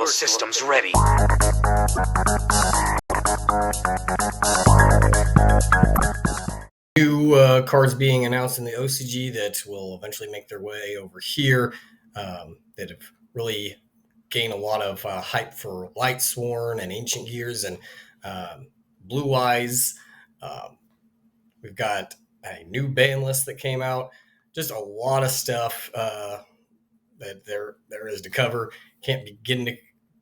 All systems ready. New cards being announced in the OCG that will eventually make their way over here that have really gained a lot of hype for Lightsworn and Ancient Gears and Blue Eyes. We've got a new ban list that came out. Just a lot of stuff that there is to cover. Can't begin to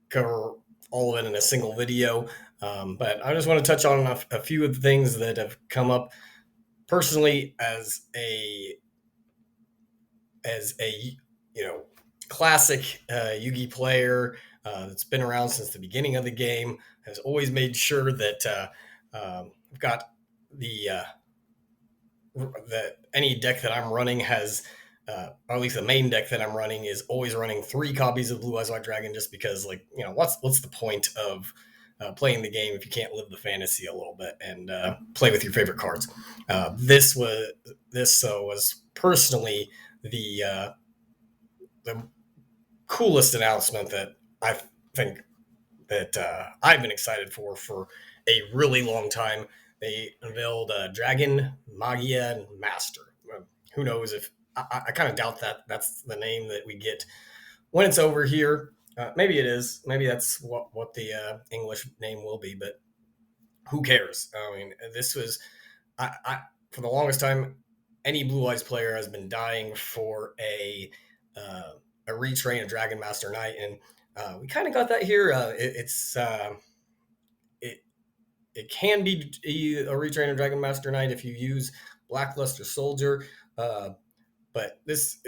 cover all of it in a single video, but I just want to touch on a few of the things that have come up personally as a classic Yugi player that's been around since the beginning of the game. Has always made sure that I've got that any deck that I'm running has, or at least the main deck that I'm running is always running 3 copies of Blue Eyes White Dragon, just because, what's the point of playing the game if you can't live the fantasy a little bit and play with your favorite cards? This was personally the coolest announcement that I think that I've been excited for a really long time. They unveiled Dragon Magia Master. Who knows if I kind of doubt that that's the name that we get when it's over here. Maybe it is. Maybe that's what the English name will be. But who cares? I mean, this was for the longest time. Any Blue Eyes player has been dying for a retrain of Dragon Master Knight, and we kind of got that here. It can be a retrain of Dragon Master Knight if you use Blackluster Soldier, but this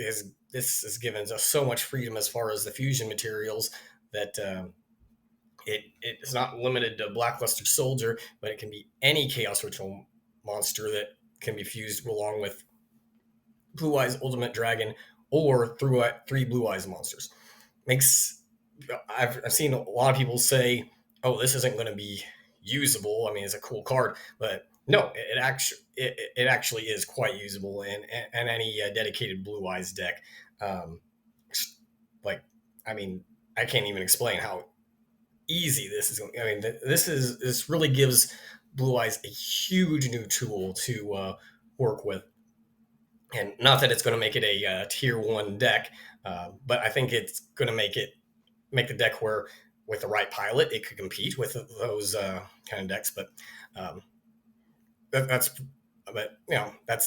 has given us so much freedom as far as the fusion materials that it's not limited to Blackluster Soldier, but it can be any Chaos Ritual monster that can be fused along with Blue Eyes Ultimate Dragon or through 3 Blue Eyes monsters. I've seen a lot of people say, "Oh, this isn't going to be usable." I mean, it's a cool card, but no, it actually is quite usable in any dedicated Blue Eyes deck. I can't even explain how easy this is. I mean, this really gives Blue Eyes a huge new tool to work with. And not that it's going to make it a tier 1 deck, but I think it's going to make the deck where, with the right pilot, it could compete with those kind of decks. But that's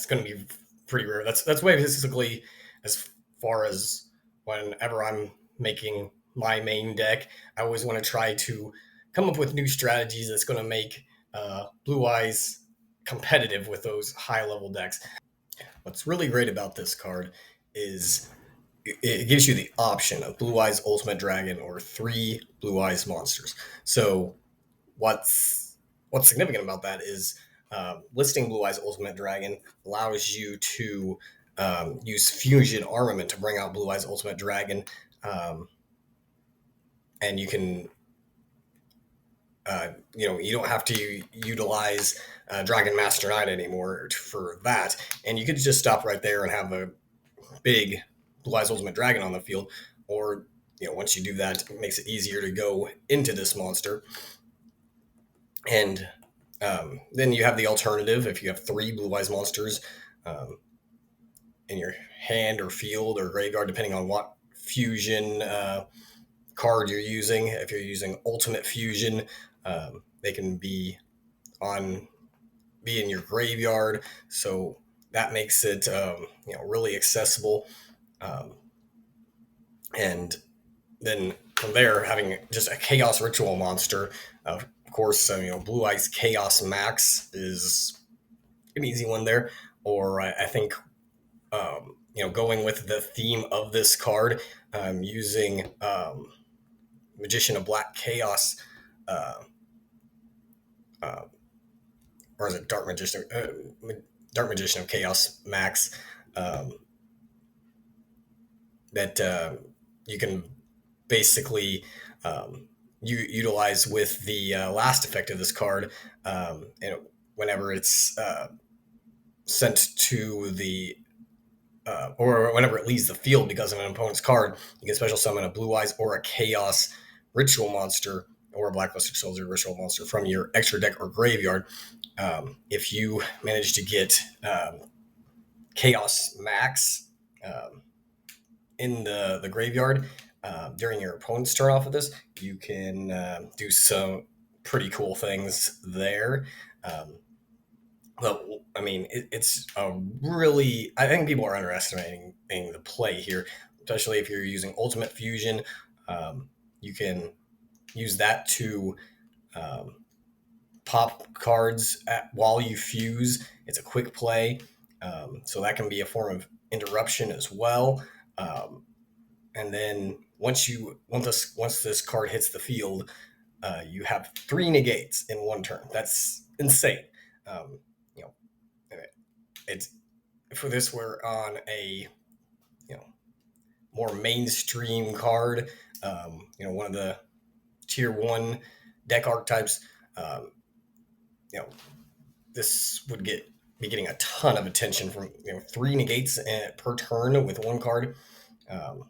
going to be pretty rare. That's why basically, as far as whenever I'm making my main deck, I always want to try to come up with new strategies that's going to make Blue Eyes competitive with those high level decks. What's really great about this card is it gives you the option of Blue Eyes Ultimate Dragon or 3 Blue Eyes monsters. So what's significant about that is listing Blue Eyes Ultimate Dragon allows you to use Fusion Armament to bring out Blue Eyes Ultimate Dragon, and you can you don't have to utilize Dragon Master Knight anymore for that, and you could just stop right there and have a big Blue Eyes Ultimate Dragon on the field. Or once you do that, it makes it easier to go into this monster. And then you have the alternative. If you have 3 Blue Eyes monsters in your hand or field or graveyard, depending on what fusion card you're using. If you're using Ultimate Fusion, they can be in your graveyard, so that makes it really accessible. And then from there, having just a Chaos Ritual monster, of course, Blue Eyes Chaos Max is an easy one there. Or I think going with the theme of this card, using Magician of Black Chaos, or is it Dark Magician of Chaos Max, that you can basically utilize with the last effect of this card, whenever it's sent to the or whenever it leaves the field because of an opponent's card, you can special summon a Blue Eyes or a Chaos ritual monster or a blackluster soldier ritual monster from your extra deck or graveyard. If you manage to get Chaos Max um, in the graveyard during your opponent's turn off of this, you can do some pretty cool things there. But I mean, it's a really. I think people are underestimating the play here, especially if you're using Ultimate Fusion. You can use that to um, pop cards while you fuse. It's a quick play, so that can be a form of interruption as well. Um, and then once this card hits the field, you have 3 negates in one turn. That's insane. Um, you know, it's for this we're on a you know more mainstream card. One of the tier 1 deck archetypes. Um, you know, this would be getting a ton of attention from 3 negates per turn with one card. Um,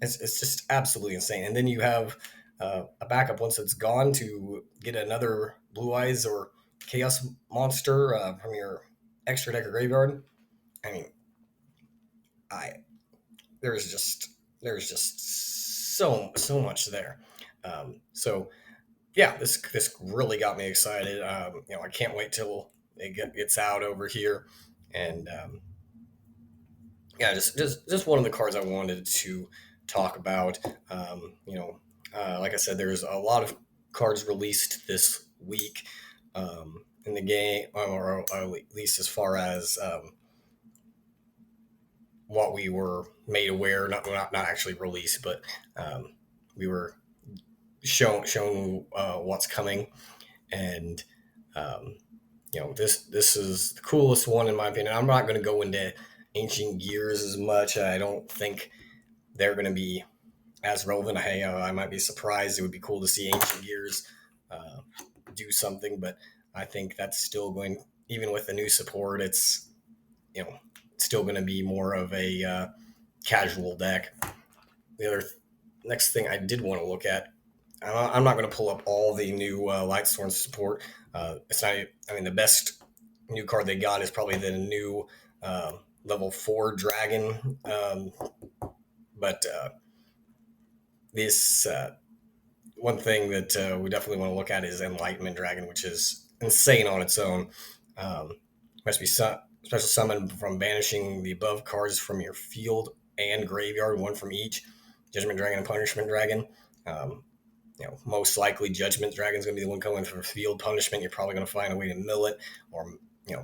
it's just absolutely insane. And then you have a backup once it's gone to get another Blue Eyes or Chaos monster from your extra deck or graveyard. I mean, I there's just so much there. So yeah, this really got me excited. I can't wait till it gets out over here, and yeah, just one of the cards I wanted to talk about. Like I said, there's a lot of cards released this week in the game, or at least as far as what we were made aware, not actually released, but we were shown what's coming, and um, this is the coolest one in my opinion. I'm not going to go into Ancient Gears as much. I don't think they're going to be as relevant. Hey, I might be surprised. It would be cool to see Ancient Gears uh, do something, but I think that's still going. Even with the new support, it's still going to be more of a casual deck. The other next thing I did want to look at. I'm not going to pull up all the new Lightsworn support. It's not. I mean, the best new card they got is probably the new level 4 dragon. But this one thing that we definitely want to look at is Enlightenment Dragon, which is insane on its own. Must be special summon from banishing the above cards from your field and graveyard, one from each. Judgment Dragon and Punishment Dragon. Most likely Judgment Dragon's going to be the one coming for field punishment. You're probably going to find a way to mill it, or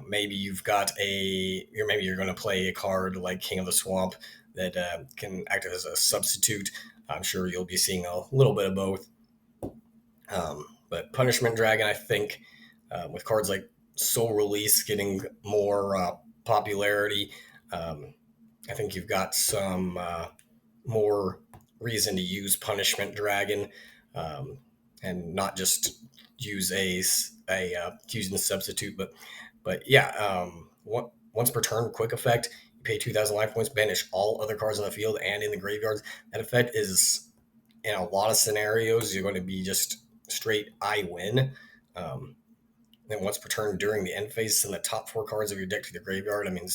maybe you've got maybe you're going to play a card like King of the Swamp that can act as a substitute. I'm sure you'll be seeing a little bit of both. But Punishment Dragon, I think, with cards like Soul Release getting more popularity, I think you've got some more reason to use Punishment Dragon, and not just use a fusion substitute. But yeah, once per turn, quick effect. You pay 2,000 life points, banish all other cards on the field and in the graveyards. That effect is, in a lot of scenarios, you're going to be just straight I win. Then once per turn during the end phase, send the top 4 cards of your deck to the graveyard. I mean,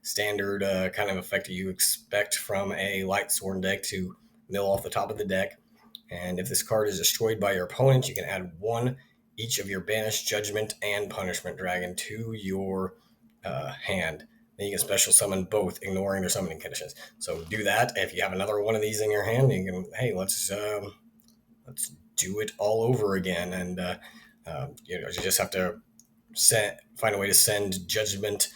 standard kind of effect that you expect from a Lightsworn deck to mill off the top of the deck. And if this card is destroyed by your opponent, you can add 1 each of your banished Judgment and Punishment Dragon to your hand. Then you can special summon both, ignoring their summoning conditions. So do that. If you have another one of these in your hand, you can, hey, let's do it all over again. And you just have to find a way to send Judgment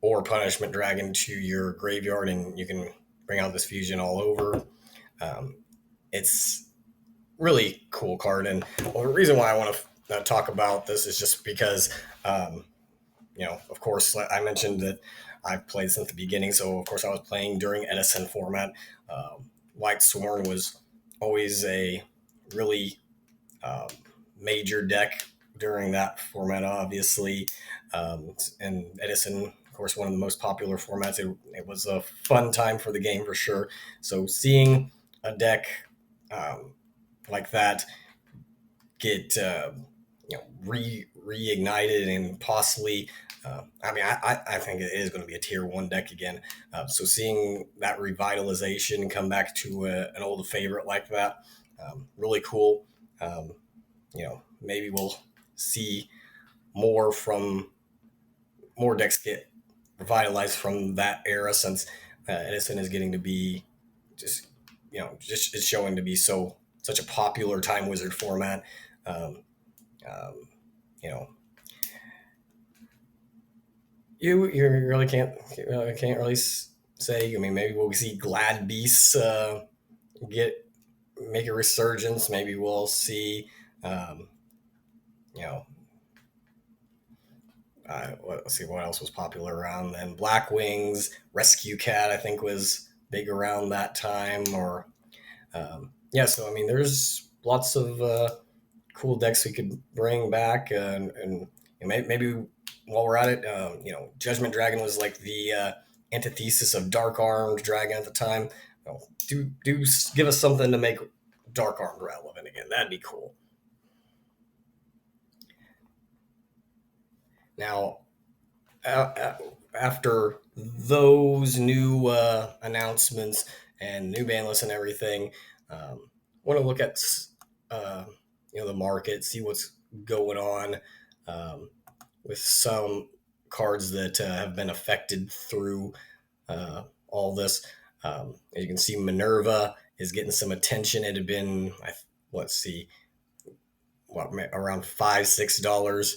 or Punishment Dragon to your graveyard, and you can bring out this fusion all over. It's really cool card, and the reason why I want to talk about this is just because, of course, I mentioned that I've played since the beginning, so of course I was playing during Edison format. Lightsworn was always a really major deck during that format, obviously, and Edison, of course, one of the most popular formats. It was a fun time for the game for sure. So seeing a deck like that get reignited and possibly. I think it is going to be a tier one deck again. So seeing that revitalization come back to an old favorite like that, really cool. Um, Maybe we'll see more decks get revitalized from that era since Edison is getting to be just just it's showing to be such a popular Time Wizard format. Um, um, you know, you really can't really say. I mean, maybe we'll see Glad Beasts get make a resurgence. Maybe we'll see. Um, you know, let's see what else was popular around then. Black Wings, Rescue Cat, I think was big around that time. Or yeah, so I mean, there's lots of cool decks we could bring back, and maybe while we're at it, Judgment Dragon was like the antithesis of Dark Armed Dragon at the time. Do give us something to make Dark Armed relevant again. That'd be cool. Now, after those new announcements and new ban lists and everything, want to look at uh, the market, see what's going on with some cards that have been affected through all this. As you can see, Minerva is getting some attention. It had been, let's see, around $5-6.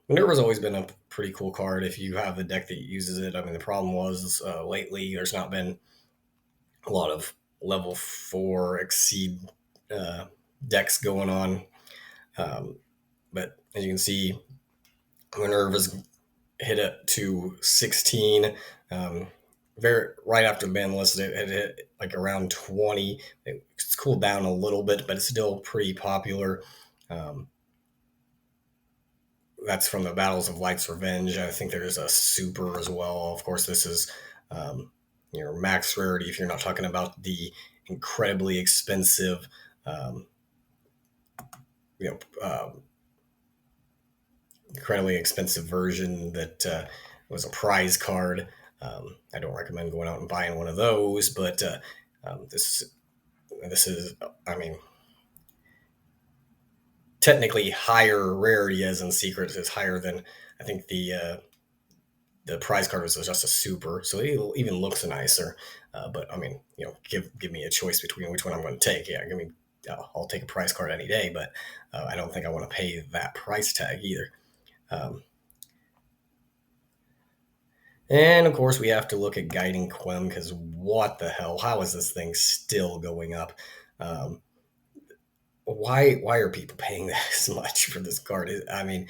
Minerva's always been a pretty cool card if you have the deck that uses it. I mean, the problem was lately there's not been a lot of level 4 exceed uh, decks going on. Um, but as you can see, Minerva's hit it to 16. Very right after the ban list, it hit like around 20. It's cooled down a little bit, but it's still pretty popular. Um, that's from the Battles of Light's Revenge. I think there's a super as well. Of course, this is your max rarity if you're not talking about the incredibly expensive, um, you know, incredibly expensive version that was a prize card. I don't recommend going out and buying one of those, but this is, I mean, technically higher rarity as in secret is higher than I think the prize card was just a super, so it even looks nicer. But I mean, give me a choice between which one I'm going to take. Yeah, give me. I'll take a prize card any day, but I don't think I want to pay that price tag either. Um, and of course, we have to look at Guiding Quem because what the hell? How is this thing still going up? Um, why are people paying this much for this card? I mean,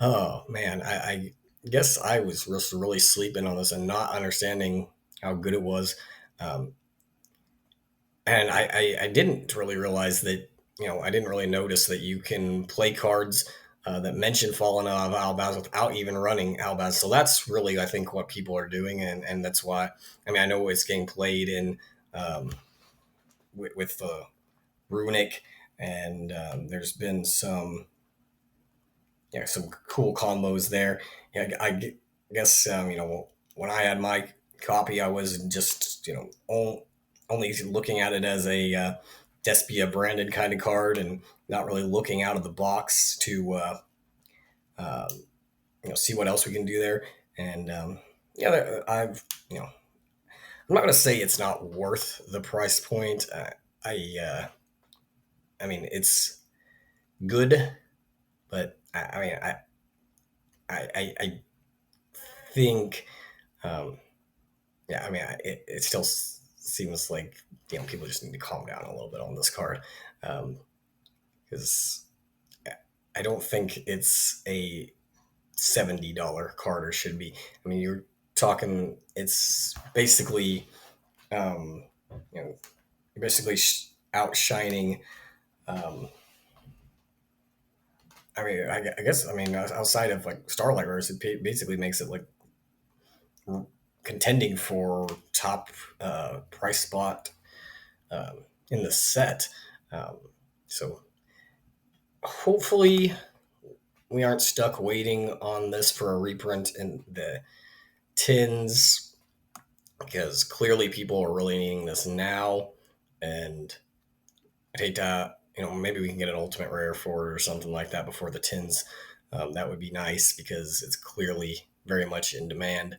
oh man, I guess I was just really sleeping on this and not understanding how good it was. Um, and I didn't really realize that, I didn't really notice that you can play cards that mention Fallen of Albaz without even running Albaz. So that's really, I think, what people are doing. And that's why, I mean, I know it's getting played in um, with the Runic, and there's been some cool combos there. Yeah, I guess when I had my copy, I was just only looking at it as a Despia branded kind of card and not really looking out of the box to um, see what else we can do there. And yeah, I've I'm not going to say it's not worth the price point. I I mean it's good, but I mean I think um, yeah, I mean, it still seems like people just need to calm down a little bit on this card, because I don't think it's a $70 card or should be. I mean, you're talking it's basically you know you're basically outshining. Um, I guess outside of like Starlight Rares, it basically makes it like contending for top price spot um, in the set. Um, So hopefully we aren't stuck waiting on this for a reprint in the tins, because clearly people are really needing this now. And I'd hate to, maybe we can get an ultimate rare for it or something like that before the tins. That would be nice because it's clearly very much in demand.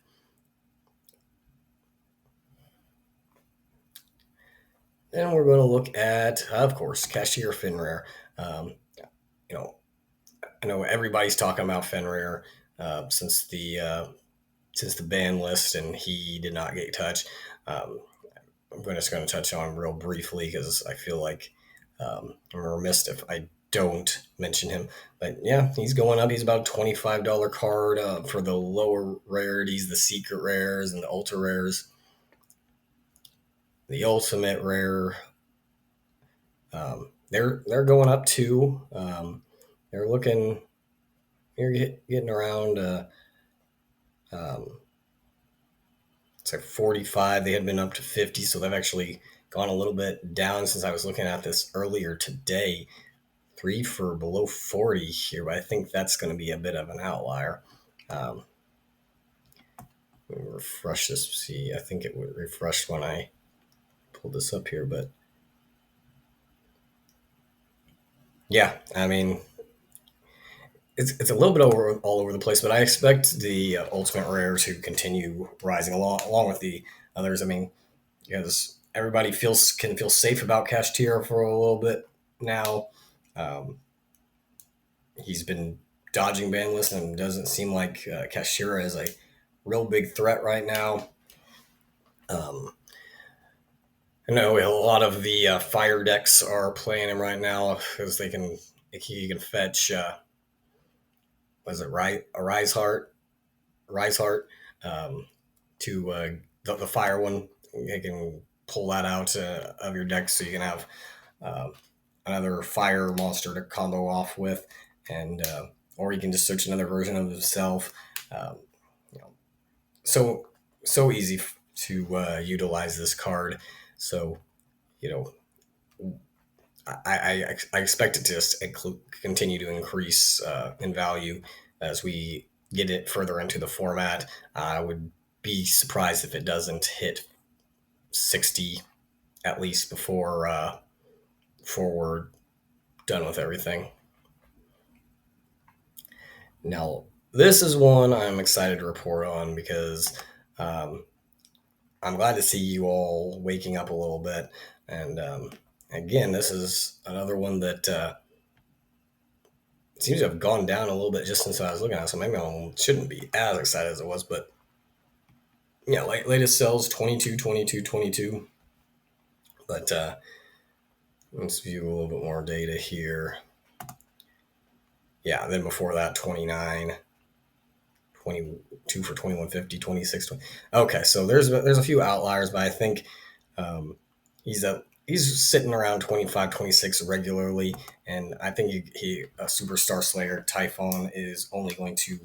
Then we're going to look at, of course, Cashier Fenrir. Um, you know, I know everybody's talking about Fenrir since the ban list, and he did not get touched. Um, just going to touch on him real briefly because I feel like I'm remiss if I don't mention him. But yeah, he's going up. He's about a $25 card for the lower rarities, the secret rares and the ultra rares. The ultimate rare, they're going up too. They're looking, you're getting around. Um, it's like 45. They had been up to 50, so they've actually gone a little bit down since I was looking at this earlier today. 3 for below 40 here, but I think that's going to be a bit of an outlier. Let me refresh this. See, I think it would refresh when I pulled this up here, but yeah, I mean, it's a little bit all over the place, but I expect the ultimate rare to continue rising along with the others. I mean, because everybody can feel safe about Cashier for a little bit now. Um, he's been dodging ban lists and doesn't seem like Cashier is a real big threat right now. I know a lot of the fire decks are playing him right now because he can fetch was it right a Rise Heart to the fire one. You can pull that out of your deck so you can have um, another fire monster to combo off with, and or you can just search another version of himself. Um, you know, so so easy to utilize this card. So you know, I expect it to just continue to increase in value as we get it further into the format. I would be surprised if it doesn't hit 60 at least before we're done with everything. Now, this is one I'm excited to report on because um, I'm glad to see you all waking up a little bit. And again, this is another one that seems to have gone down a little bit just since I was looking at it. So maybe I shouldn't be as excited as it was. But yeah, latest sales 22, 22, 22. But let's view a little bit more data here. Yeah, then before that, 29. 22 for 2150, 26. 20. Okay, so there's a few outliers, but I think um, he's sitting around 25, 26 regularly, and I think he a Superstar Slayer Typhon is only going to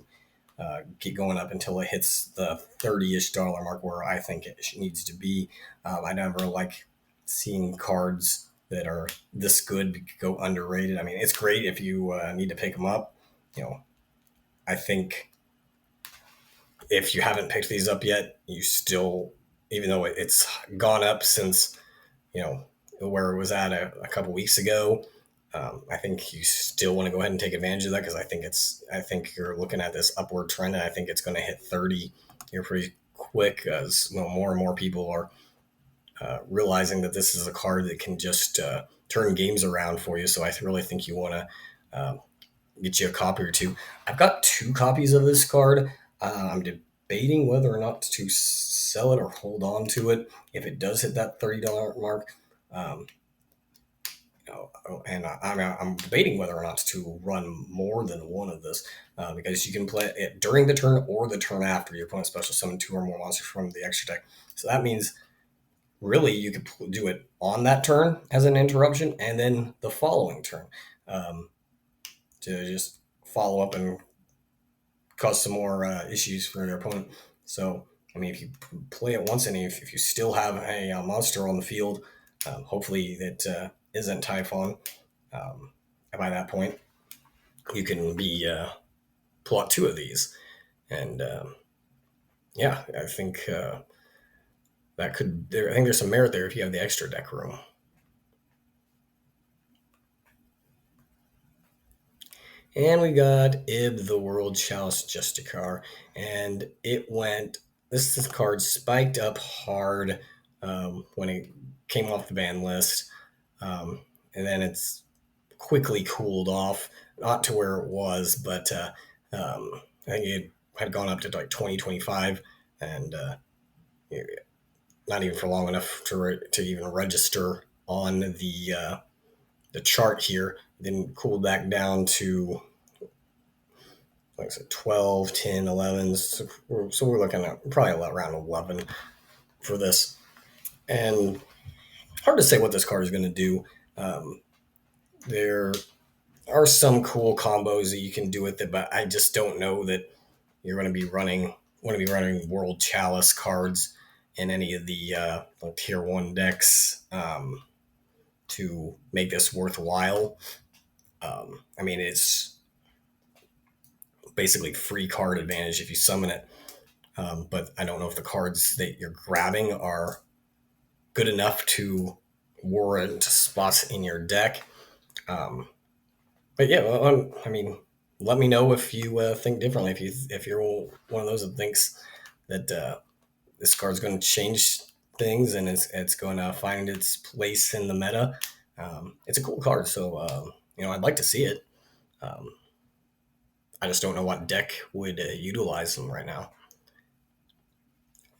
keep going up until it hits the $30-ish mark, where I think it needs to be. I never like seeing cards that are this good go underrated. I mean, it's great if you need to pick them up. I think if you haven't picked these up yet, you still, even though it's gone up since where it was at a couple weeks ago, I think you still want to go ahead and take advantage of that because I think you're looking at this upward trend, and I think it's going to hit 30 here pretty quick as more and more people are realizing that this is a card that can just turn games around for you. So I really think you want to get you a copy or two. I've got 2 copies of this card. I'm debating whether or not to sell it or hold on to it if it does hit that $30 mark. Um, and I'm debating whether or not to run more than one of this because you can play it during the turn or the turn after. Your opponent special summon 2 or more monsters from the extra deck. So that means really you could do it on that turn as an interruption and then the following turn to just follow up and cause some more issues for your opponent. So, I mean, if you play it once and if you still have a monster on the field, hopefully that isn't Typhon, And by that point, you can pull out two of these, and yeah, I think that could. I think there's some merit there if you have the extra deck room. And we got Ib the World Chalice Justicar, and it went. This card spiked up hard when it came off the ban list, and then it's quickly cooled off, not to where it was, but I think it had gone up to like 2025, and not even for long enough to even register on the chart here. Then cooled back down to, like I said, 12, 10, 11. So we're looking at probably around 11 for this. And hard to say what this card is going to do. There are some cool combos that you can do with it, but I just don't know that you're going to be running World Chalice cards in any of the like tier 1 decks to make this worthwhile. I mean, it's basically free card advantage if you summon it. But I don't know if the cards that you're grabbing are good enough to warrant spots in your deck. But yeah, I mean, let me know if you think differently. If you're one of those that thinks that this card's going to change things and it's going to find its place in the meta, it's a cool card. So I'd like to see it. Um, I just don't know what deck would utilize them right now.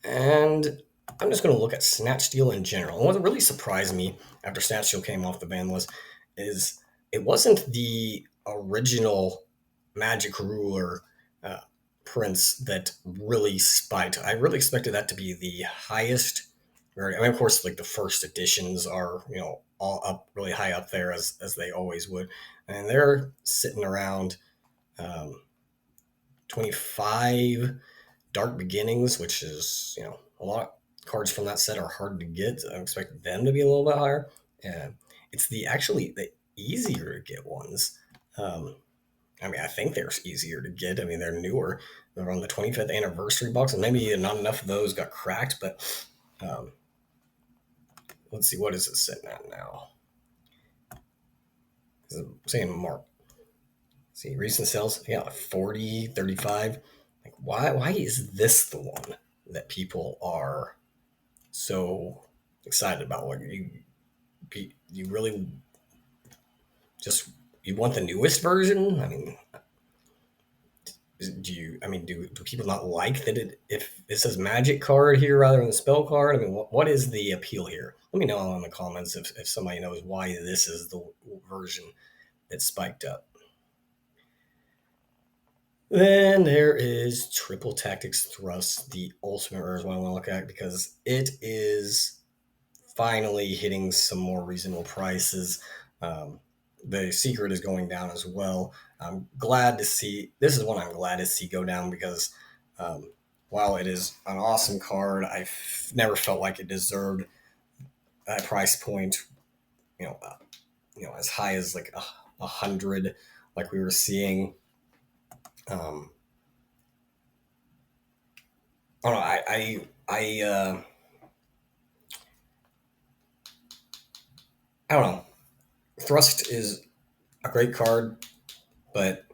And I'm just going to look at Snatch Steal in general. And what really surprised me after Snatch Steal came off the ban list is it wasn't the original Magic Ruler prints that really spiked. I really expected that to be the highest. I mean, of course, like the first editions are, all up really high up there as they always would, and they're sitting around 25. Dark Beginnings, which is, a lot of cards from that set are hard to get. I expect them to be a little bit higher. It's actually the easier to get ones. I mean, I think they're easier to get. I mean, they're newer. They're on the 25th anniversary box, and maybe not enough of those got cracked, but let's see, what is it sitting at now? I'm saying Mark. See, recent sales, 40, 35. Like, why is this the one that people are so excited about? Like, you really just you want the newest version? I mean, do people not like that if it says magic card here rather than spell card? I mean, what is the appeal here? Let me know in the comments if somebody knows why this is the version that spiked up. Then there is Triple Tactics Thrust, the ultimate rare is what I want to look at because it is finally hitting some more reasonable prices. The secret is going down as well. I'm glad to see, this is one I'm glad to see go down because while it is an awesome card, I've never felt like it deserved a price point, as high as like 100, like we were seeing. I don't know. I don't know. Thrust is a great card, but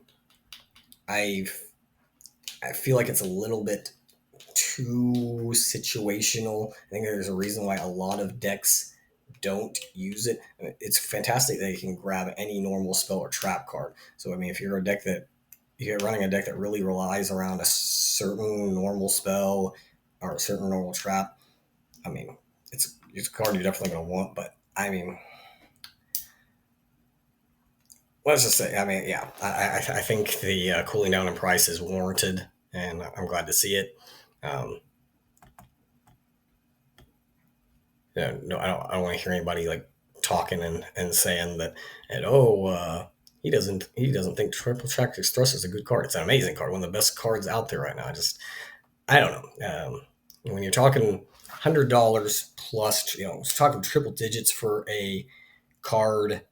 I feel like it's a little bit too situational. I think there's a reason why a lot of decks don't use it. It's fantastic that you can grab any normal spell or trap card. So I mean, if you're running a deck that really relies around a certain normal spell or a certain normal trap, I mean, it's a card you're definitely going to want. But I mean, let's just say, I mean, yeah, I think the cooling down in price is warranted, and I'm glad to see it. No, I don't want to hear anybody like talking and saying that, he doesn't think Triple Tactics Thrust is a good card. It's an amazing card, one of the best cards out there right now. I don't know. When you're talking $100 plus, talking triple digits for a card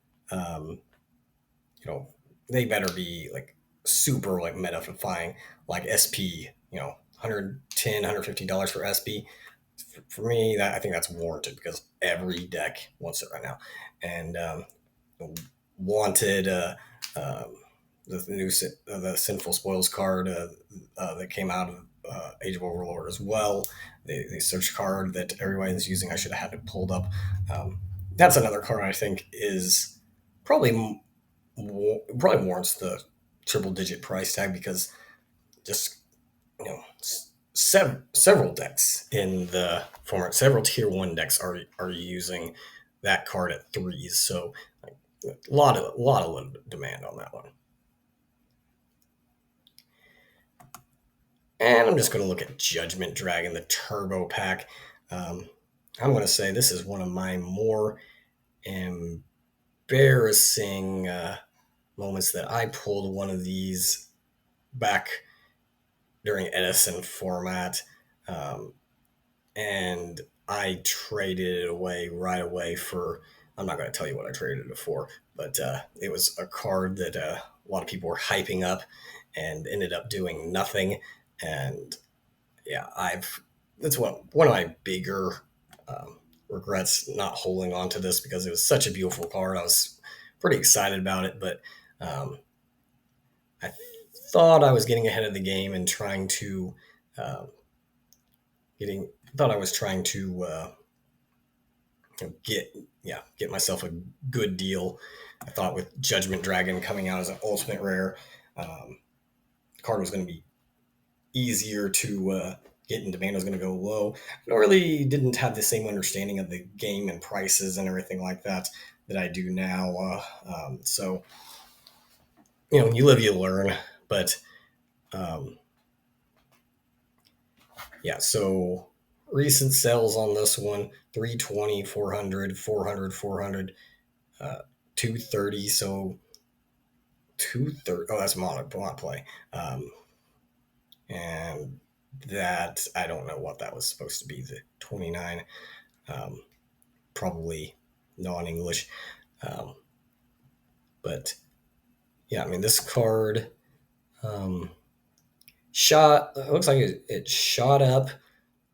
you know, they better be like super like meta-defying, like SP, $110, $150 for SP. For me, that I think that's warranted because every deck wants it right now. And wanted um, the new the Sinful Spoils card that came out of Age of Overlord as well. The search card that everybody is using, I should have had it pulled up. That's another card I think is probably probably warrants the triple digit price tag because just several decks in the format, several tier 1 decks are using that card at threes. So like, a lot of demand on that one. And I'm just going to look at Judgment Dragon, the Turbo Pack. Um, I'm going to say this is one of my more embarrassing moments that I pulled one of these back during Edison format. Um, and I traded it away right away for. I'm not going to tell you what I traded it for, but it was a card that a lot of people were hyping up and ended up doing nothing. And yeah, that's one of my bigger regrets not holding on to this because it was such a beautiful card. I was pretty excited about it, but um, I thought I was getting ahead of the game and trying to uh, getting thought I was trying to get get myself a good deal. I thought with Judgment Dragon coming out as an ultimate rare, the card was going to be easier to get and demand was going to go low. I really didn't have the same understanding of the game and prices and everything like that that I do now. So you live, you learn. But um, yeah, so recent sales on this one 320, 400, 400, 400, 230. So 230. Oh, that's mod play. And that I don't know what that was supposed to be. The 29, um, probably non-English, um, but yeah, I mean this card um, shot. It looks like it shot up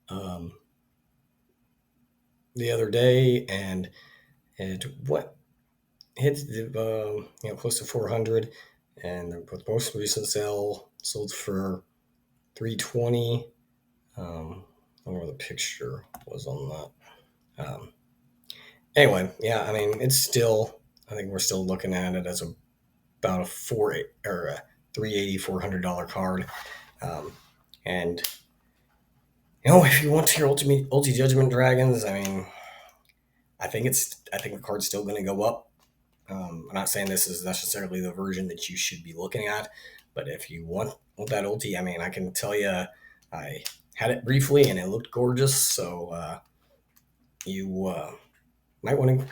um, the other day, and it what hit the close to 400, and the most recent sale sold for 320. I don't know where the picture was on that. Anyway, yeah, I mean, it's still, I think we're still looking at it as about a four or a 380 $400 card. Um, and, if you want your Ulti Judgment Dragons, I mean, I think the card's still going to go up. I'm not saying this is necessarily the version that you should be looking at, but if you want that ulti, I mean, I can tell you, I had it briefly and it looked gorgeous. So you might want to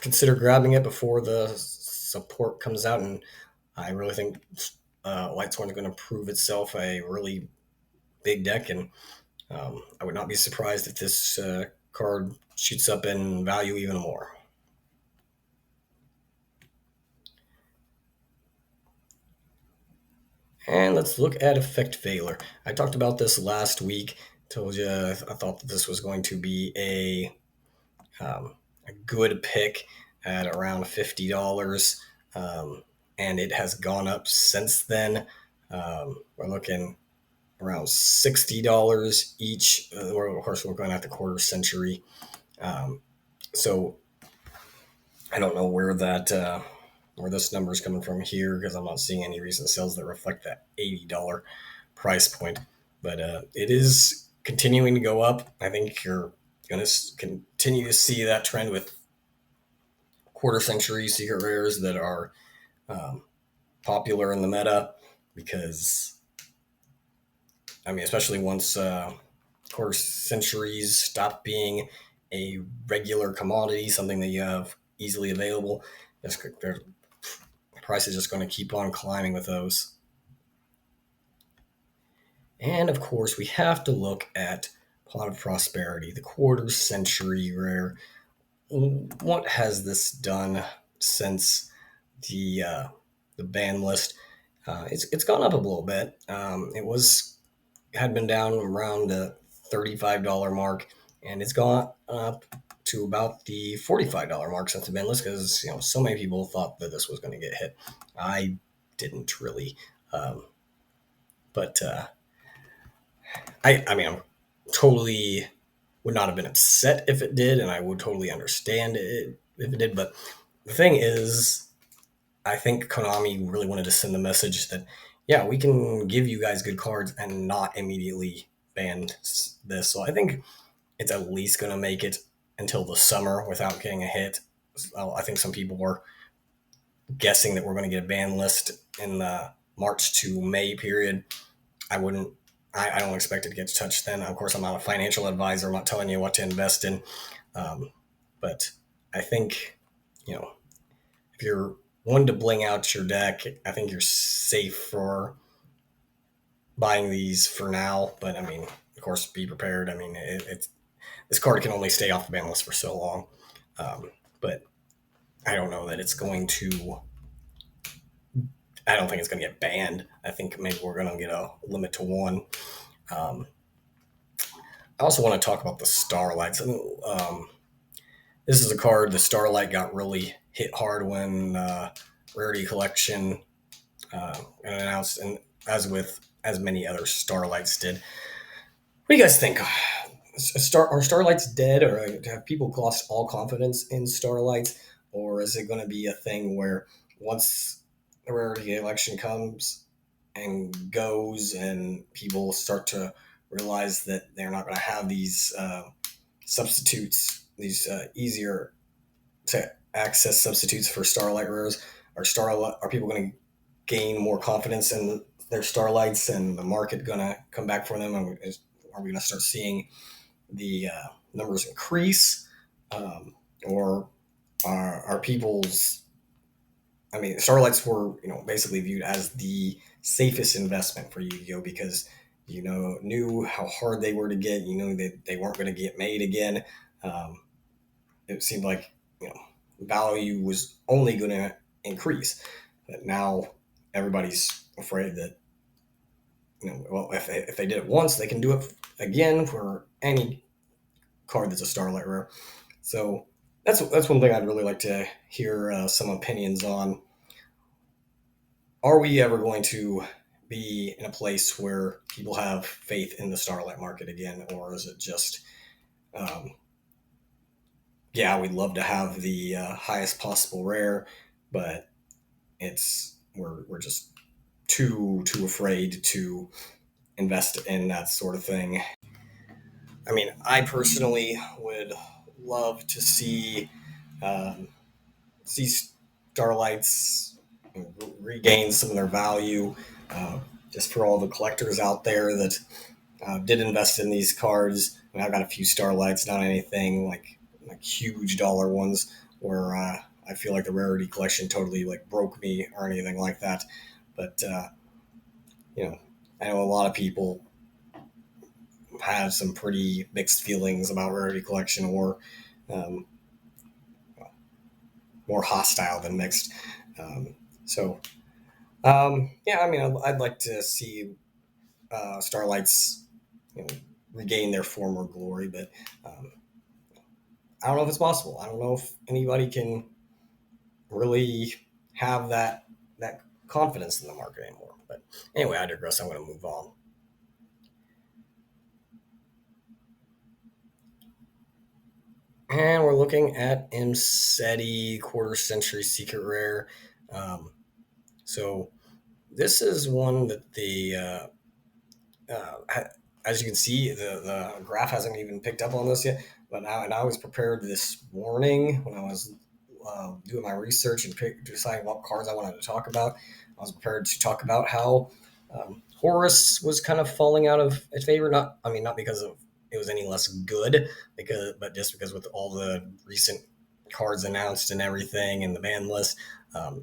consider grabbing it before the support comes out. And I really think Lightsworn is going to prove itself a really big deck, and I would not be surprised if this card shoots up in value even more. And let's look at Effect Veiler. I talked about this last week. Told you I thought that this was going to be a good pick at around $50, and it has gone up since then. We're looking around $60 each. Of course, we're going at the quarter century. So I don't know where this number is coming from here because I'm not seeing any recent sales that reflect that $80 price point. But it is continuing to go up. I think you're going to continue to see that trend with quarter century secret rares that are um, popular in the meta because, I mean, especially once quarter centuries stop being a regular commodity, something that you have easily available, their price is just going to keep on climbing with those. And of course, we have to look at Pot of Prosperity, the quarter century rare. What has this done since the the ban list, it's gone up a little bit. Had been down around the $35 mark, and it's gone up to about the $45 mark since the ban list because so many people thought that this was going to get hit. I didn't really, but I mean, I'm totally would not have been upset if it did, and I would totally understand it if it did. But the thing is, I think Konami really wanted to send the message that, yeah, we can give you guys good cards and not immediately ban this. So I think it's at least going to make it until the summer without getting a hit. So I think some people were guessing that we're going to get a ban list in the March to May period. I wouldn't. I don't expect it to get touched then. Of course, I'm not a financial advisor. I'm not telling you what to invest in. But I think, if you're one to bling out your deck, I think you're safe for buying these for now. But I mean, of course, be prepared. I mean, it's this card can only stay off the ban list for so long. But I don't know that it's going to. I don't think it's going to get banned. I think maybe we're going to get a limit to one. Um, I also want to talk about the Starlights. This is a card. The Starlight got really hit hard when Rarity Collection announced, and as many other Starlights did. What do you guys think? Are Starlights dead, or have people lost all confidence in Starlights, or is it going to be a thing where once the Rarity Collection comes and goes, and people start to realize that they're not going to have these substitutes, these easier to access substitutes for Starlight rares? Are people going to gain more confidence in their Starlights, and the market going to come back for them? Are we going to start seeing the numbers increase, or are people's? I mean, Starlights were basically viewed as the safest investment for Yu-Gi-Oh because knew how hard they were to get. That they weren't going to get made again. It seemed like value was only going to increase. But now everybody's afraid that well, if they did it once, they can do it again for any card that's a Starlight rare. So that's one thing I'd really like to hear some opinions on. Are we ever going to be in a place where people have faith in the Starlight market again, or is it just, yeah, we'd love to have the highest possible rare, but we're just too afraid to invest in that sort of thing. I mean, I personally would love to um, see Starlights regain some of their value, uh, just for all the collectors out there that did invest in these cards. I mean, I've got a few Starlights, not anything like huge dollar ones where I feel like the Rarity Collection totally like broke me or anything like that. But I know a lot of people have some pretty mixed feelings about Rarity Collection, or um, more hostile than mixed. Um, so yeah, I mean, I'd like to see Starlights, you know, regain their former glory, but um, I don't know if it's possible. I don't know if anybody can really have that confidence in the market anymore. But anyway, I digress. I'm going to move on. And we're looking at Imseti Quarter Century Secret Rare. Um, so this is one that as you can see, the graph hasn't even picked up on this yet. But now, and I was prepared this morning when I was doing my research and deciding what cards I wanted to talk about. I was prepared to talk about how Horus was kind of falling out of its favor. Not because of it was any less good, but just because with all the recent cards announced and everything and the ban list,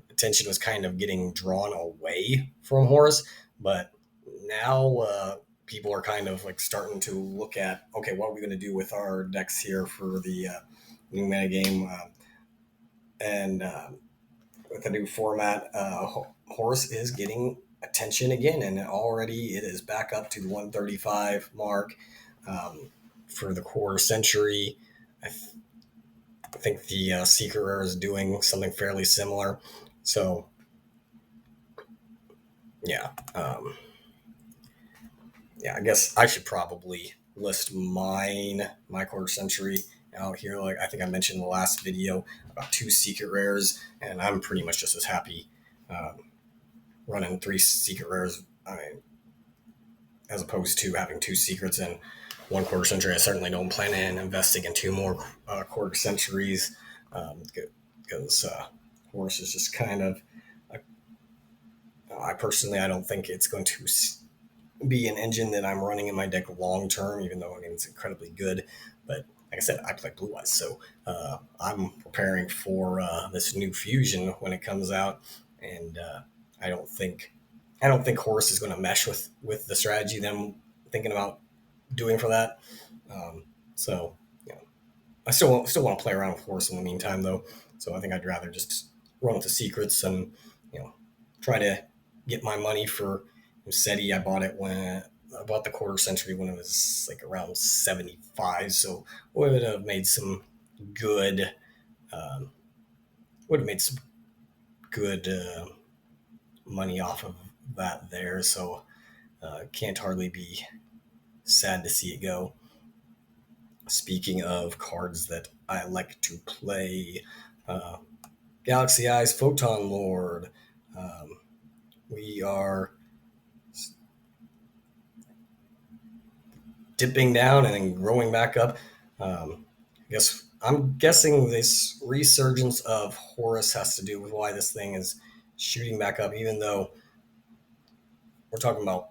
attention was kind of getting drawn away from Horus. But now people are kind of like starting to look at, okay, what are we going to do with our decks here for the new metagame, and with the new format. Horus is getting attention again, and already it is back up to the 135 mark for the quarter century. I think the Secret Rare is doing something fairly similar. So, yeah. Yeah, I guess I should probably list my quarter century out here. Like I think I mentioned in the last video about 2 secret rares, and I'm pretty much just as happy running 3 secret rares. I mean, as opposed to having 2 secrets and 1 quarter century. I certainly don't plan on investing in 2 more quarter centuries because Horus is just kind of. I personally, I don't think it's going to be an engine that I'm running in my deck long term, even though I mean it's incredibly good. But like I said, I play Blue Eyes, so I'm preparing for this new fusion when it comes out, and I don't think Horus is going to mesh with the strategy that I'm thinking about doing for that. So you know, I still want to play around with Horus in the meantime, though. So I think I'd rather just run with the secrets and try to get my money for SETI. I bought it when I bought the quarter century when it was like around 75. So would have made some good um, would have made some good money off of that there. So can't hardly be sad to see it go. Speaking of cards that I like to play, uh, Galaxy Eyes Photon Lord. Um, we are dipping down and then growing back up. I'm guessing this resurgence of Horus has to do with why this thing is shooting back up, even though we're talking about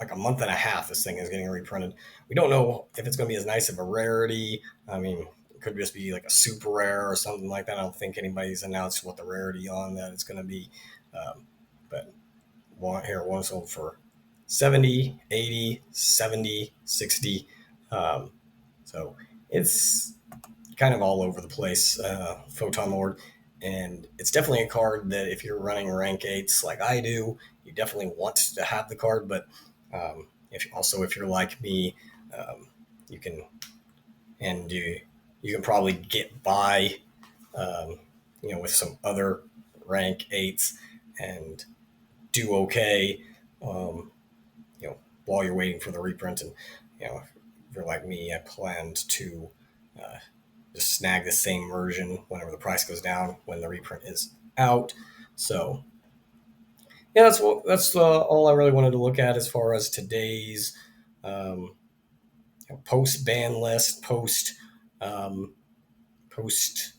like a month and a half this thing is getting reprinted. We don't know if it's going to be as nice of a rarity. I mean, it could just be like a super rare or something like that. I don't think anybody's announced what the rarity on that it's going to be. But one sold for 70, 80, 70, 60. So it's kind of all over the place, Photon Lord. And it's definitely a card that if you're running rank 8s like I do, you definitely want to have the card. But if you're like me, you can you can probably get by, um, with some other rank 8s and do okay, um, while you're waiting for the reprint. And if you're like me, I planned to uh, just snag the same version whenever the price goes down when the reprint is out. So yeah, that's all I really wanted to look at as far as today's um, post ban list, um, post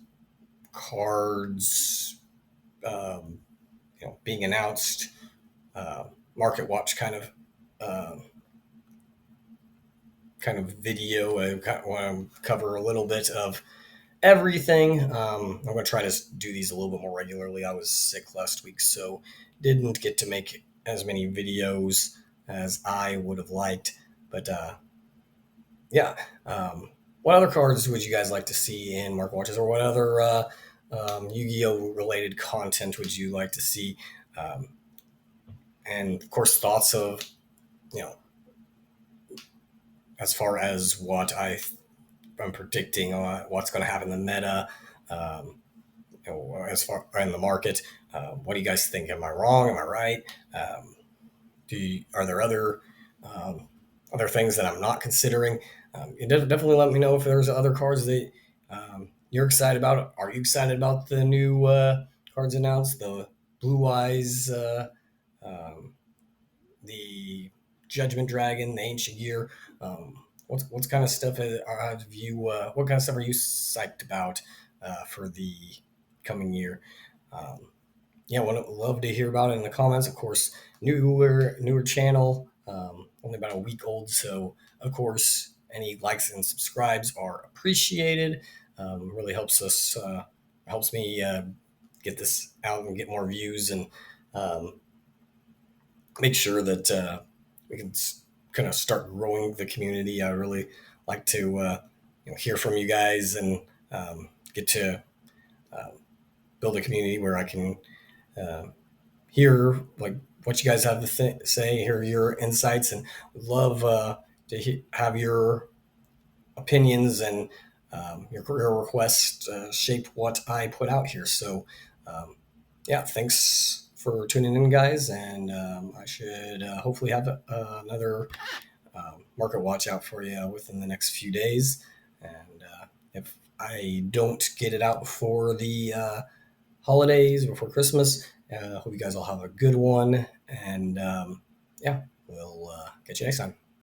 cards, um, being announced, uh, market watch um, kind of video. I want to cover a little bit of everything. I'm going to try to do these a little bit more regularly. I was sick last week, so didn't get to make as many videos as I would have liked. But yeah, what other cards would you guys like to see in Market Watches, or what other Yu-Gi-Oh related content would you like to see? Um, and of course, thoughts of you know as far as what I'm predicting on what's going to happen in the meta. Um, as far in the market. What do you guys think? Am I wrong? Am I right? Are there other things that I'm not considering? You definitely let me know if there's other cards that you're excited about. Are you excited about the new cards announced? The Blue Eyes, um, the Judgment Dragon, the Ancient Gear. What's kind of stuff have you? What kind of stuff are you psyched about for the coming year? Um, yeah, would love to hear about it in the comments. Of course, newer channel, only about a week old, so of course any likes and subscribes are appreciated. Really helps me get this out and get more views and um, make sure that we can kind of start growing the community. I really like to hear from you guys and get to uh, build a community where I can uh, hear like what you guys have to say, hear your insights, and would love to have your opinions and your career requests shape what I put out here. So, um, yeah, thanks for tuning in, guys, and I should hopefully have another market watch out for you within the next few days. And if I don't get it out before the holidays, before Christmas, hope you guys all have a good one. And yeah, we'll catch you next time.